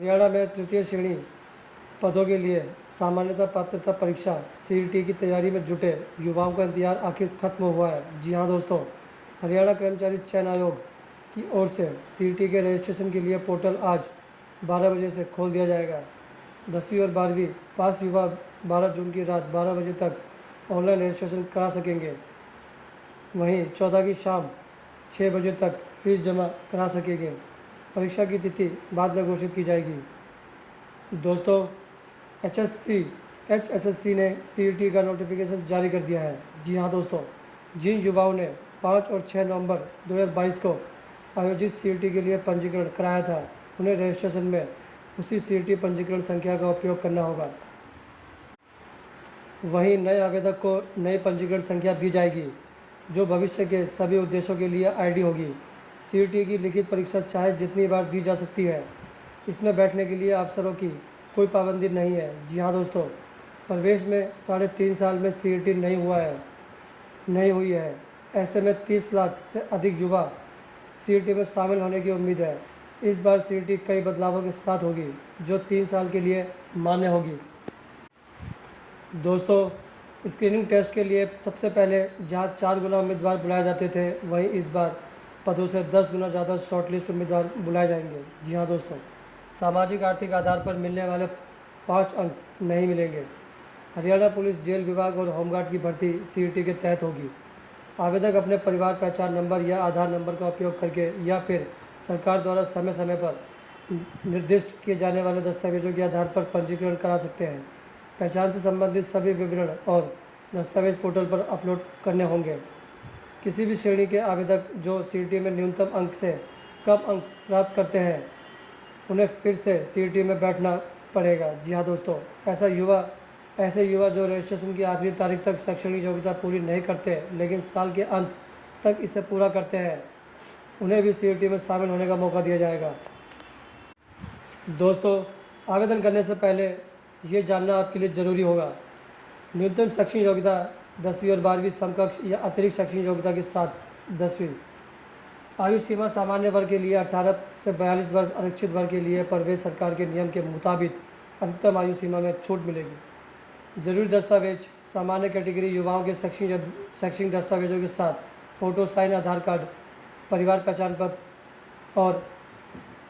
हरियाणा में तृतीय श्रेणी पदों के लिए सामान्यता पात्रता परीक्षा सीईटी की तैयारी में जुटे युवाओं का इंतजार आखिर खत्म हुआ है। जी हाँ दोस्तों, हरियाणा कर्मचारी चयन आयोग की ओर से सीईटी के रजिस्ट्रेशन के लिए पोर्टल आज 12 बजे से खोल दिया जाएगा। 10वीं और 12वीं पास युवा 12 जून की रात 12 बजे तक ऑनलाइन रजिस्ट्रेशन करा सकेंगे। वहीं 14 की शाम 6 बजे तक फीस जमा करा सकेंगे। परीक्षा की तिथि बाद में घोषित की जाएगी। दोस्तों, एचएसएससी ने सीईटी का नोटिफिकेशन जारी कर दिया है। जी हाँ दोस्तों, जिन युवाओं ने 5 और 6 नवंबर 2022 को आयोजित सीईटी के लिए पंजीकरण कराया था, उन्हें रजिस्ट्रेशन में उसी सीईटी पंजीकरण संख्या का उपयोग करना होगा। वहीं नए आवेदक को नई पंजीकरण संख्या दी जाएगी, जो भविष्य के सभी उद्देश्यों के लिए आईडी होगी। सीईटी की लिखित परीक्षा चाहे जितनी बार दी जा सकती है। इसमें बैठने के लिए अवसरों की कोई पाबंदी नहीं है। जी हाँ दोस्तों, प्रवेश में 3.5 साल में सीईटी नहीं हुई है। ऐसे में 30 लाख से अधिक युवा सीईटी में शामिल होने की उम्मीद है। इस बार सीईटी कई बदलावों के साथ होगी, जो 3 साल के लिए मान्य होगी। दोस्तों, स्क्रीनिंग टेस्ट के लिए सबसे पहले जहां 4 गुना उम्मीदवार बुलाए जाते थे, वहीं इस बार पदों से 10 गुना ज़्यादा शॉर्टलिस्ट उम्मीदवार बुलाए जाएंगे। जी हाँ दोस्तों, सामाजिक आर्थिक आधार पर मिलने वाले 5 अंक नहीं मिलेंगे। हरियाणा पुलिस जेल विभाग और होमगार्ड की भर्ती सीईटी के तहत होगी। आवेदक अपने परिवार पहचान नंबर या आधार नंबर का उपयोग करके या फिर सरकार द्वारा समय समय पर निर्दिष्ट किए जाने वाले दस्तावेजों के आधार पर पंजीकरण करा सकते हैं। पहचान से संबंधित सभी विवरण और दस्तावेज पोर्टल पर अपलोड करने होंगे। किसी भी श्रेणी के आवेदक जो सीईटी में न्यूनतम अंक से कम अंक प्राप्त करते हैं, उन्हें फिर से सीईटी में बैठना पड़ेगा। जी हाँ दोस्तों, ऐसे युवा जो रजिस्ट्रेशन की आखिरी तारीख तक शैक्षणिक योग्यता पूरी नहीं करते लेकिन साल के अंत तक इसे पूरा करते हैं, उन्हें भी सीईटी में शामिल होने का मौका दिया जाएगा। दोस्तों, आवेदन करने से पहले ये जानना आपके लिए ज़रूरी होगा। न्यूनतम शैक्षणिक योग्यता 10वीं और 12वीं समकक्ष या अतिरिक्त शैक्षणिक योग्यता के साथ 10वीं। आयु सीमा सामान्य वर्ग के लिए 18 से 42 वर्ष, आरक्षित वर्ग के लिए प्रवेश सरकार के नियम के मुताबिक अधिकतम आयु सीमा में छूट मिलेगी। जरूरी दस्तावेज सामान्य कैटेगरी युवाओं के शैक्षणिक दस्तावेजों के साथ फ़ोटो, साइन, आधार कार्ड, परिवार पहचान पत्र और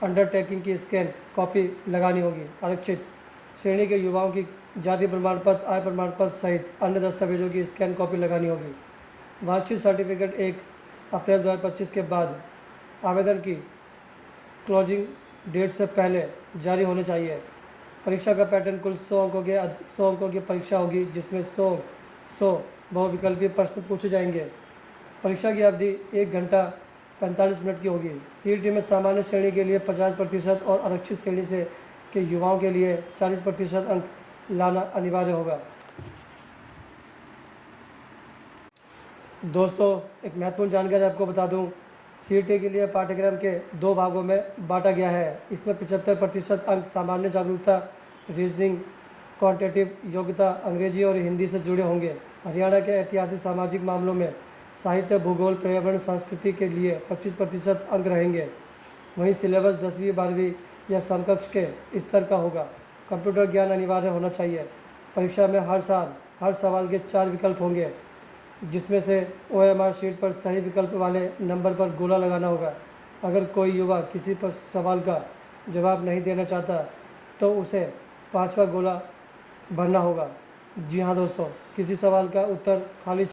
अंडरटेकिंग की स्कैन कॉपी लगानी होगी। आरक्षित श्रेणी के युवाओं की जाति प्रमाण पत्र, आय प्रमाण पत्र सहित अन्य दस्तावेजों की स्कैन कॉपी लगानी होगी। वांछित सर्टिफिकेट 1 अप्रैल 2025 के बाद आवेदन की क्लोजिंग डेट से पहले जारी होने चाहिए। परीक्षा का पैटर्न कुल 100 अंकों की परीक्षा होगी, जिसमें 100 बहुविकल्पीय प्रश्न पूछे जाएंगे। परीक्षा की अवधि 1 घंटा 45 मिनट की होगी। सीईटी में सामान्य श्रेणी के लिए 50% और आरक्षित श्रेणी से के युवाओं के लिए 40% अंक लाना अनिवार्य होगा। दोस्तों, एक महत्वपूर्ण जानकारी आपको बता दूं, सीईटी के लिए पाठ्यक्रम के 2 भागों में बांटा गया है। इसमें 75% अंक सामान्य जागरूकता, रीजनिंग, क्वांटिटेटिव योग्यता, अंग्रेजी और हिंदी से जुड़े होंगे। हरियाणा के ऐतिहासिक सामाजिक मामलों में साहित्य, भूगोल, पर्यावरण, संस्कृति के लिए 25% अंक रहेंगे। वहीं सिलेबस 10वीं 12वीं या समकक्ष के स्तर का होगा। कंप्यूटर ज्ञान अनिवार्य होना चाहिए। परीक्षा में हर सवाल के 4 विकल्प होंगे, जिसमें से ओएमआर शीट पर सही विकल्प वाले नंबर पर गोला लगाना होगा। अगर कोई युवा किसी पर सवाल का जवाब नहीं देना चाहता, तो उसे 5वां गोला भरना होगा। जी हाँ दोस्तों, किसी सवाल का उत्तर खाली